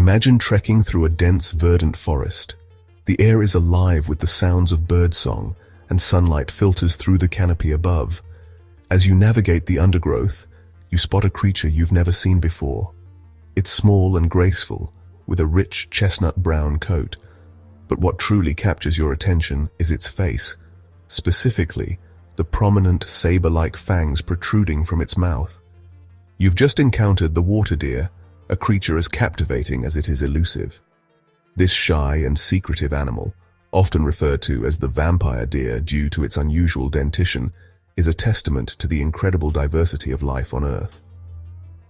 Imagine trekking through a dense, verdant forest. The air is alive with the sounds of birdsong, and sunlight filters through the canopy above. As you navigate the undergrowth, you spot a creature you've never seen before. It's small and graceful, with a rich chestnut-brown coat. But what truly captures your attention is its face, specifically the prominent saber-like fangs protruding from its mouth. You've just encountered the water deer, a creature as captivating as it is elusive. This shy and secretive animal, often referred to as the vampire deer due to its unusual dentition, is a testament to the incredible diversity of life on Earth.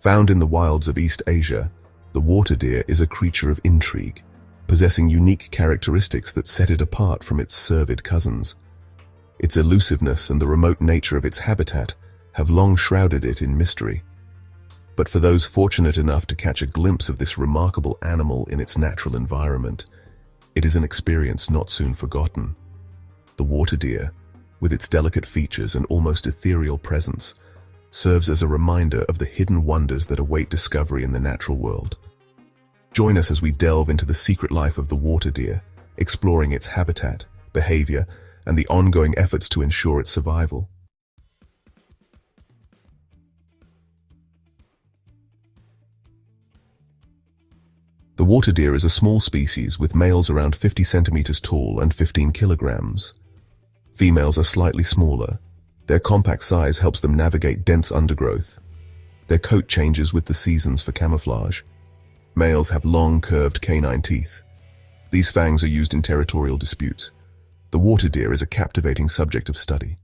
Found in the wilds of East Asia, the water deer is a creature of intrigue, possessing unique characteristics that set it apart from its cervid cousins. Its elusiveness and the remote nature of its habitat have long shrouded it in mystery. But for those fortunate enough to catch a glimpse of this remarkable animal in its natural environment, it is an experience not soon forgotten. The water deer, with its delicate features and almost ethereal presence, serves as a reminder of the hidden wonders that await discovery in the natural world. Join us as we delve into the secret life of the water deer, exploring its habitat, behavior, and the ongoing efforts to ensure its survival. The water deer is a small species with males around 50 centimeters tall and 15 kilograms. Females are slightly smaller. Their compact size helps them navigate dense undergrowth. Their coat changes with the seasons for camouflage. Males have long, curved canine teeth. These fangs are used in territorial disputes. The water deer is a captivating subject of study.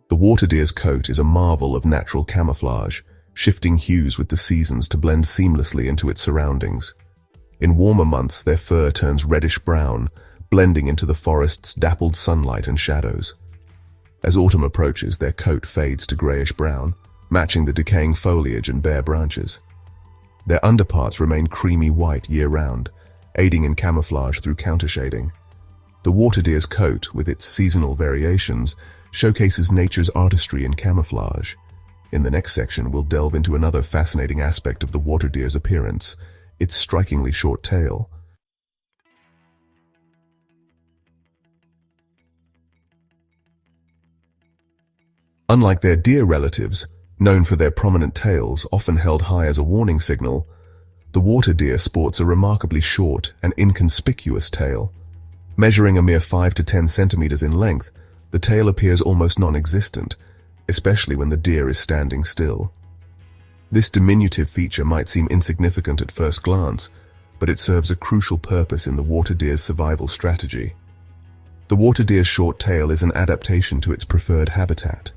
The water deer's coat is a marvel of natural camouflage, shifting hues with the seasons to blend seamlessly into its surroundings. In warmer months, their fur turns reddish-brown, blending into the forest's dappled sunlight and shadows. As autumn approaches, their coat fades to grayish-brown, matching the decaying foliage and bare branches. Their underparts remain creamy white year-round, aiding in camouflage through countershading. The water deer's coat, with its seasonal variations, showcases nature's artistry in camouflage. In the next section, we'll delve into another fascinating aspect of the water deer's appearance, its strikingly short tail. Unlike their deer relatives, known for their prominent tails, often held high as a warning signal, the water deer sports a remarkably short and inconspicuous tail. Measuring a mere 5 to 10 centimeters in length, the tail appears almost non-existent, especially when the deer is standing still. This diminutive feature might seem insignificant at first glance, but it serves a crucial purpose in the water deer's survival strategy. The water deer's short tail is an adaptation to its preferred habitat: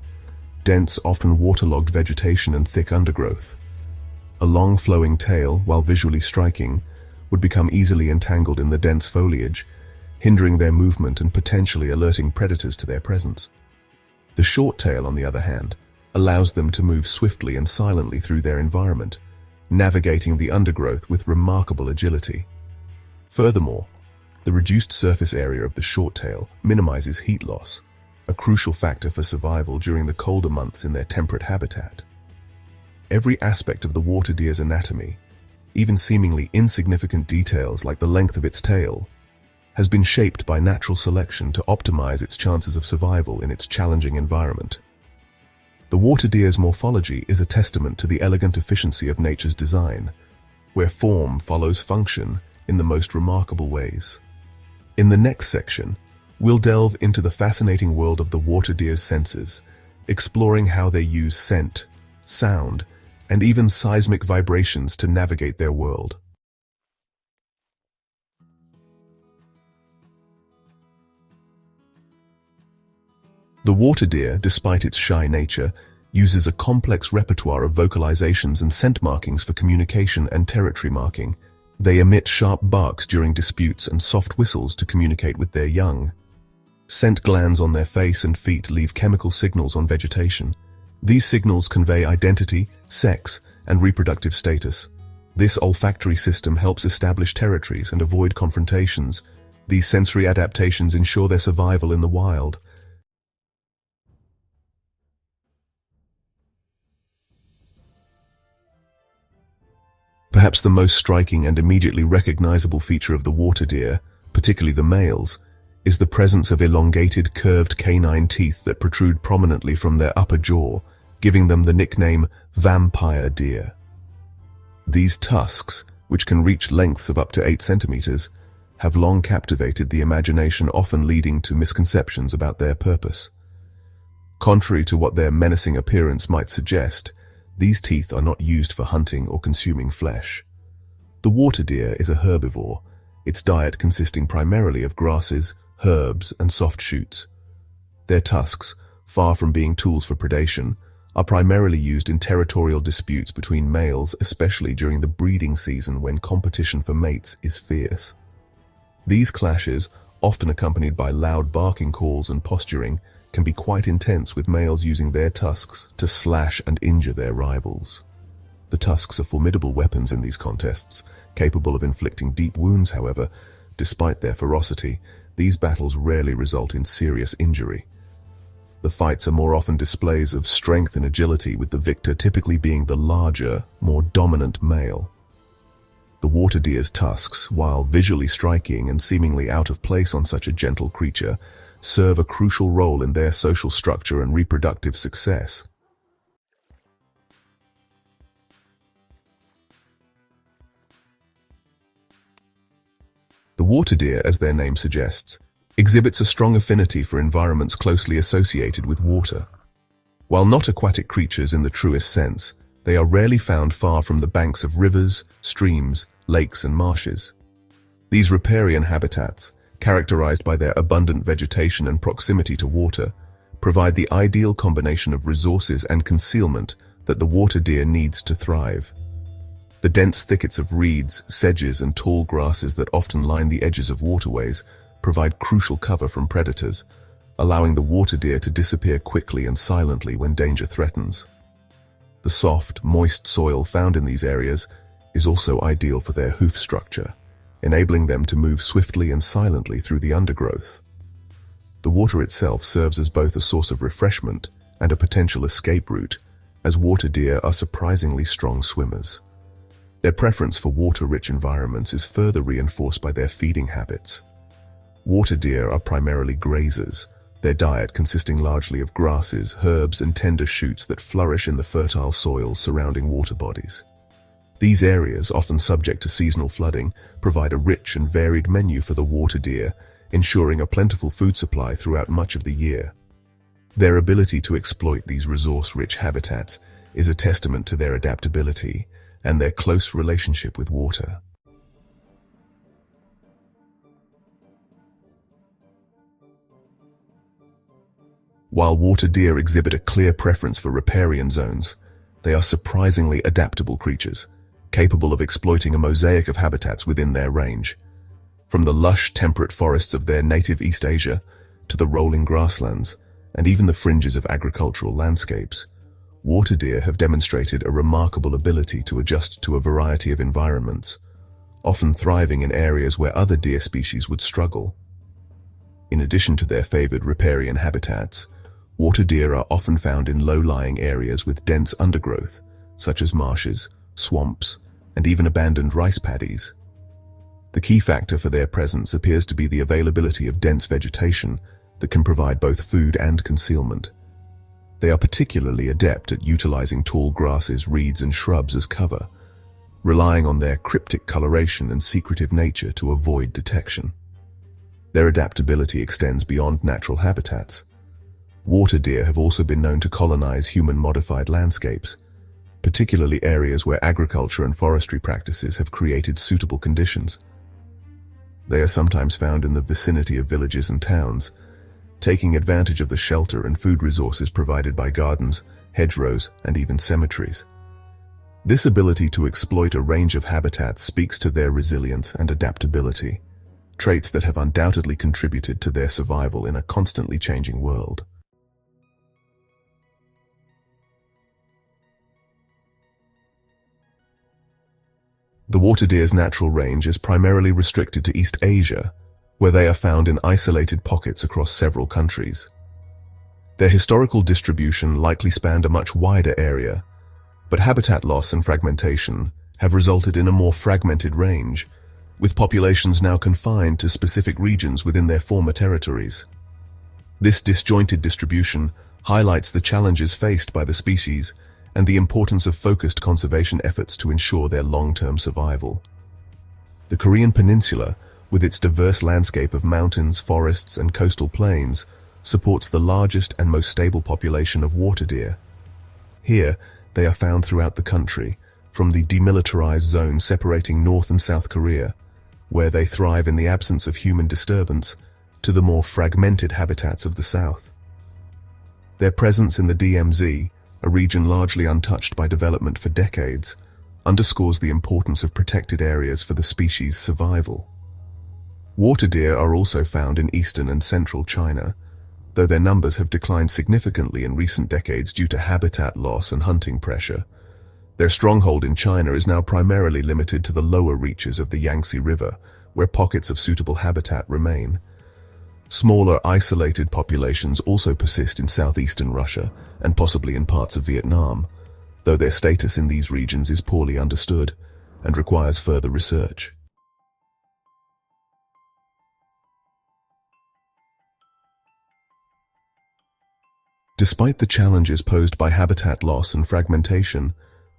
dense, often waterlogged vegetation and thick undergrowth. A long flowing tail, while visually striking, would become easily entangled in the dense foliage, hindering their movement and potentially alerting predators to their presence. The short tail, on the other hand, allows them to move swiftly and silently through their environment, navigating the undergrowth with remarkable agility. Furthermore, the reduced surface area of the short tail minimizes heat loss, a crucial factor for survival during the colder months in their temperate habitat. Every aspect of the water deer's anatomy, even seemingly insignificant details like the length of its tail, has been shaped by natural selection to optimize its chances of survival in its challenging environment. The water deer's morphology is a testament to the elegant efficiency of nature's design, where form follows function in the most remarkable ways. In the next section, we'll delve into the fascinating world of the water deer's senses, exploring how they use scent, sound, and even seismic vibrations to navigate their world. The water deer, despite its shy nature, uses a complex repertoire of vocalizations and scent markings for communication and territory marking. They emit sharp barks during disputes and soft whistles to communicate with their young. Scent glands on their face and feet leave chemical signals on vegetation. These signals convey identity, sex, and reproductive status. This olfactory system helps establish territories and avoid confrontations. These sensory adaptations ensure their survival in the wild. Perhaps the most striking and immediately recognizable feature of the water deer, particularly the males, is the presence of elongated, curved canine teeth that protrude prominently from their upper jaw, giving them the nickname vampire deer. These tusks, which can reach lengths of up to 8 centimeters, have long captivated the imagination, often leading to misconceptions about their purpose. Contrary to what their menacing appearance might suggest, these teeth are not used for hunting or consuming flesh. The water deer is a herbivore, its diet consisting primarily of grasses, herbs, and soft shoots. Their tusks, far from being tools for predation, are primarily used in territorial disputes between males, especially during the breeding season when competition for mates is fierce. These clashes, often accompanied by loud barking calls and posturing, can be quite intense, with males using their tusks to slash and injure their rivals. The tusks are formidable weapons in these contests, capable of inflicting deep wounds. However, despite their ferocity, these battles rarely result in serious injury. The fights are more often displays of strength and agility, with the victor typically being the larger, more dominant male. The water deer's tusks, while visually striking and seemingly out of place on such a gentle creature, serve a crucial role in their social structure and reproductive success. The water deer, as their name suggests, exhibits a strong affinity for environments closely associated with water. While not aquatic creatures in the truest sense, they are rarely found far from the banks of rivers, streams, lakes, and marshes. These riparian habitats, characterized by their abundant vegetation and proximity to water, provide the ideal combination of resources and concealment that the water deer needs to thrive. The dense thickets of reeds, sedges, and tall grasses that often line the edges of waterways provide crucial cover from predators, allowing the water deer to disappear quickly and silently when danger threatens. The soft, moist soil found in these areas is also ideal for their hoof structure, enabling them to move swiftly and silently through the undergrowth. The water itself serves as both a source of refreshment and a potential escape route, as water deer are surprisingly strong swimmers. Their preference for water-rich environments is further reinforced by their feeding habits. Water deer are primarily grazers, their diet consisting largely of grasses, herbs, and tender shoots that flourish in the fertile soils surrounding water bodies. These areas, often subject to seasonal flooding, provide a rich and varied menu for the water deer, ensuring a plentiful food supply throughout much of the year. Their ability to exploit these resource-rich habitats is a testament to their adaptability and their close relationship with water. While water deer exhibit a clear preference for riparian zones, they are surprisingly adaptable creatures, capable of exploiting a mosaic of habitats within their range. From the lush, temperate forests of their native East Asia to the rolling grasslands and even the fringes of agricultural landscapes, water deer have demonstrated a remarkable ability to adjust to a variety of environments, often thriving in areas where other deer species would struggle. In addition to their favored riparian habitats, water deer are often found in low-lying areas with dense undergrowth, such as marshes, swamps, and even abandoned rice paddies. The key factor for their presence appears to be the availability of dense vegetation that can provide both food and concealment. They are particularly adept at utilizing tall grasses, reeds, and shrubs as cover, relying on their cryptic coloration and secretive nature to avoid detection. Their adaptability extends beyond natural habitats. Water deer have also been known to colonize human-modified landscapes, particularly areas where agriculture and forestry practices have created suitable conditions. They are sometimes found in the vicinity of villages and towns, taking advantage of the shelter and food resources provided by gardens, hedgerows, and even cemeteries. This ability to exploit a range of habitats speaks to their resilience and adaptability, traits that have undoubtedly contributed to their survival in a constantly changing world. The water deer's natural range is primarily restricted to East Asia, where they are found in isolated pockets across several countries. Their historical distribution likely spanned a much wider area, but habitat loss and fragmentation have resulted in a more fragmented range, with populations now confined to specific regions within their former territories. This disjointed distribution highlights the challenges faced by the species and the importance of focused conservation efforts to ensure their long-term survival. The Korean Peninsula, with its diverse landscape of mountains, forests, and coastal plains, supports the largest and most stable population of water deer. Here, they are found throughout the country, from the demilitarized zone separating North and South Korea, where they thrive in the absence of human disturbance, to the more fragmented habitats of the South. Their presence in the DMZ, a region largely untouched by development for decades, underscores the importance of protected areas for the species' survival. Water deer are also found in eastern and central China, though their numbers have declined significantly in recent decades due to habitat loss and hunting pressure. Their stronghold in China is now primarily limited to the lower reaches of the Yangtze River, where pockets of suitable habitat remain. Smaller, isolated populations also persist in southeastern Russia and possibly in parts of Vietnam, though their status in these regions is poorly understood and requires further research. Despite the challenges posed by habitat loss and fragmentation,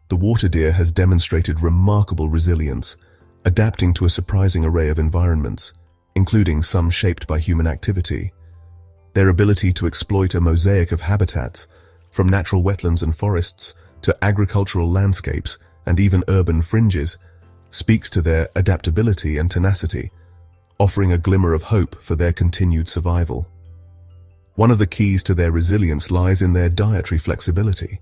the water deer has demonstrated remarkable resilience, adapting to a surprising array of environments, including some shaped by human activity. Their ability to exploit a mosaic of habitats, from natural wetlands and forests to agricultural landscapes and even urban fringes, speaks to their adaptability and tenacity, offering a glimmer of hope for their continued survival. One of the keys to their resilience lies in their dietary flexibility.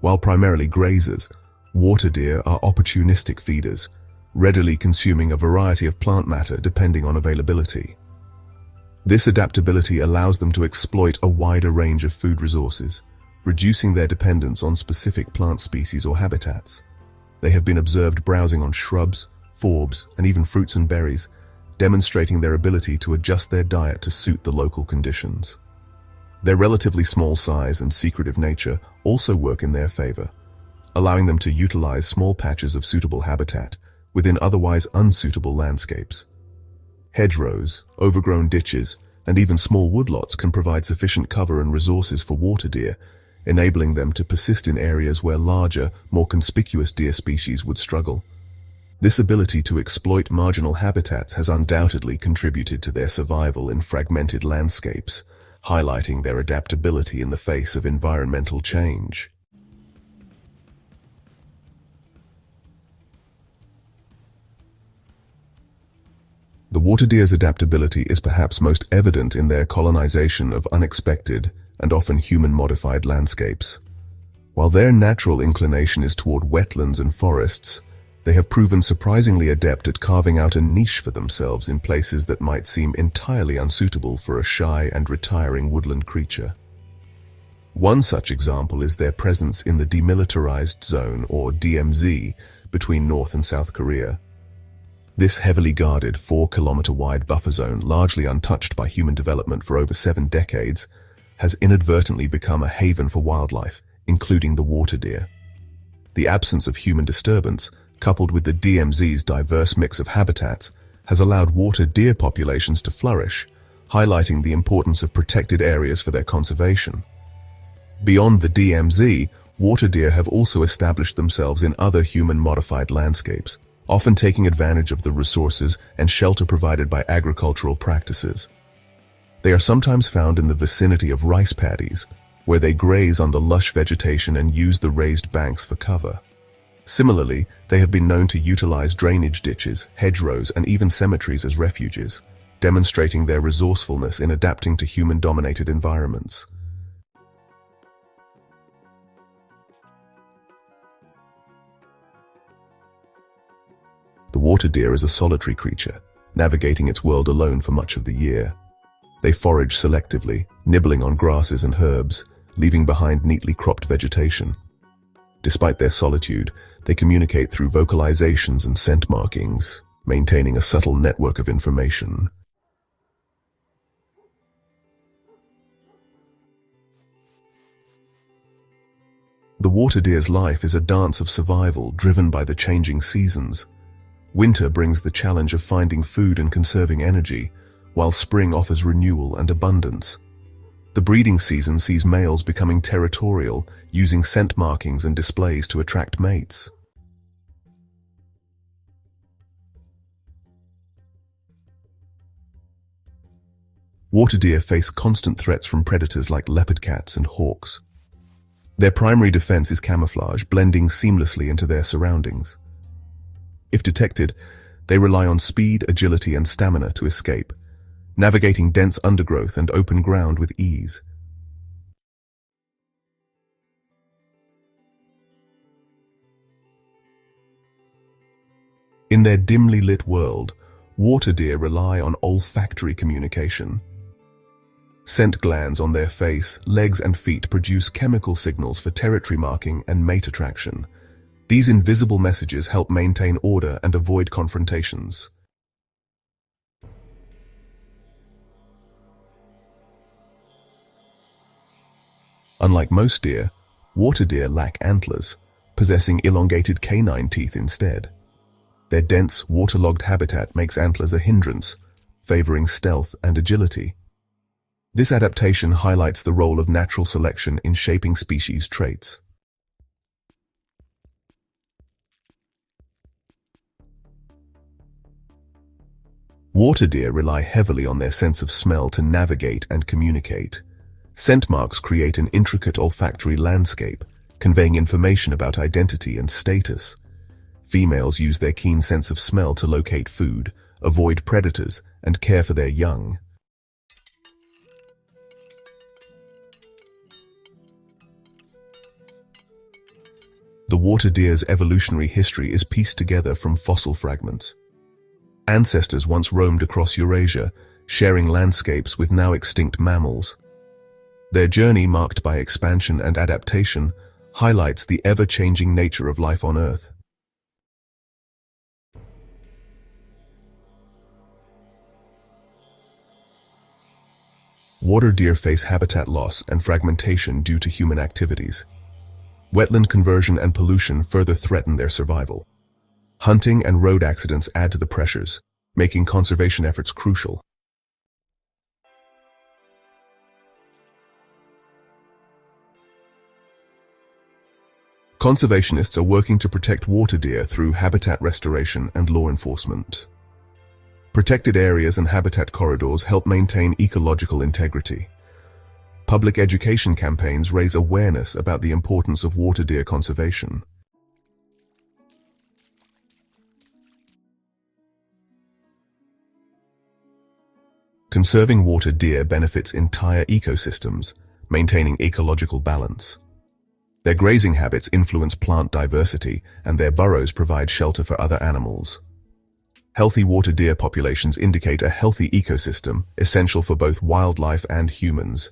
While primarily grazers, water deer are opportunistic feeders, readily consuming a variety of plant matter depending on availability. This adaptability allows them to exploit a wider range of food resources, reducing their dependence on specific plant species or habitats. They have been observed browsing on shrubs, forbs, and even fruits and berries, demonstrating their ability to adjust their diet to suit the local conditions. Their relatively small size and secretive nature also work in their favor, allowing them to utilize small patches of suitable habitat within otherwise unsuitable landscapes. Hedgerows, overgrown ditches, and even small woodlots can provide sufficient cover and resources for water deer, enabling them to persist in areas where larger, more conspicuous deer species would struggle. This ability to exploit marginal habitats has undoubtedly contributed to their survival in fragmented landscapes, highlighting their adaptability in the face of environmental change. The water deer's adaptability is perhaps most evident in their colonization of unexpected and often human-modified landscapes. While their natural inclination is toward wetlands and forests, they have proven surprisingly adept at carving out a niche for themselves in places that might seem entirely unsuitable for a shy and retiring woodland creature. One such example is their presence in the Demilitarized Zone, or DMZ, between North and South Korea. This heavily guarded 4-kilometer-wide buffer zone, largely untouched by human development for over 7 decades, has inadvertently become a haven for wildlife, including the water deer. The absence of human disturbance, coupled with the DMZ's diverse mix of habitats, has allowed water deer populations to flourish, highlighting the importance of protected areas for their conservation. Beyond the DMZ, water deer have also established themselves in other human-modified landscapes, often taking advantage of the resources and shelter provided by agricultural practices. They are sometimes found in the vicinity of rice paddies, where they graze on the lush vegetation and use the raised banks for cover. Similarly, they have been known to utilize drainage ditches, hedgerows, and even cemeteries as refuges, demonstrating their resourcefulness in adapting to human-dominated environments. The water deer is a solitary creature, navigating its world alone for much of the year. They forage selectively, nibbling on grasses and herbs, leaving behind neatly cropped vegetation. Despite their solitude, they communicate through vocalizations and scent markings, maintaining a subtle network of information. The water deer's life is a dance of survival driven by the changing seasons. Winter brings the challenge of finding food and conserving energy, while spring offers renewal and abundance. The breeding season sees males becoming territorial, using scent markings and displays to attract mates. Water deer face constant threats from predators like leopard cats and hawks. Their primary defense is camouflage, blending seamlessly into their surroundings. If detected, they rely on speed, agility, and stamina to escape, navigating dense undergrowth and open ground with ease. In their dimly lit world, water deer rely on olfactory communication. Scent glands on their face, legs, and feet produce chemical signals for territory marking and mate attraction. These invisible messages help maintain order and avoid confrontations. Unlike most deer, water deer lack antlers, possessing elongated canine teeth instead. Their dense, waterlogged habitat makes antlers a hindrance, favoring stealth and agility. This adaptation highlights the role of natural selection in shaping species traits. Water deer rely heavily on their sense of smell to navigate and communicate. Scent marks create an intricate olfactory landscape, conveying information about identity and status. Females use their keen sense of smell to locate food, avoid predators, and care for their young. The water deer's evolutionary history is pieced together from fossil fragments. Ancestors once roamed across Eurasia, sharing landscapes with now extinct mammals. Their journey, marked by expansion and adaptation, highlights the ever-changing nature of life on Earth. Water deer face habitat loss and fragmentation due to human activities. Wetland conversion and pollution further threaten their survival. Hunting and road accidents add to the pressures, making conservation efforts crucial. Conservationists are working to protect water deer through habitat restoration and law enforcement. Protected areas and habitat corridors help maintain ecological integrity. Public education campaigns raise awareness about the importance of water deer conservation. Conserving water deer benefits entire ecosystems, maintaining ecological balance. Their grazing habits influence plant diversity, and their burrows provide shelter for other animals. Healthy water deer populations indicate a healthy ecosystem, essential for both wildlife and humans.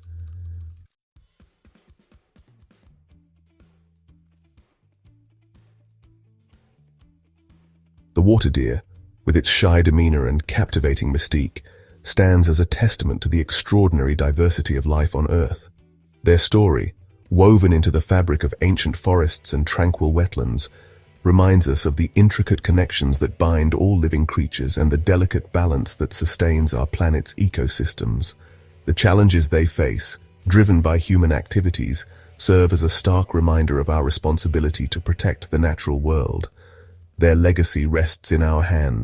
The water deer, with its shy demeanor and captivating mystique, stands as a testament to the extraordinary diversity of life on Earth. Their story, woven into the fabric of ancient forests and tranquil wetlands, reminds us of the intricate connections that bind all living creatures and the delicate balance that sustains our planet's ecosystems. The challenges they face, driven by human activities, serve as a stark reminder of our responsibility to protect the natural world. Their legacy rests in our hands.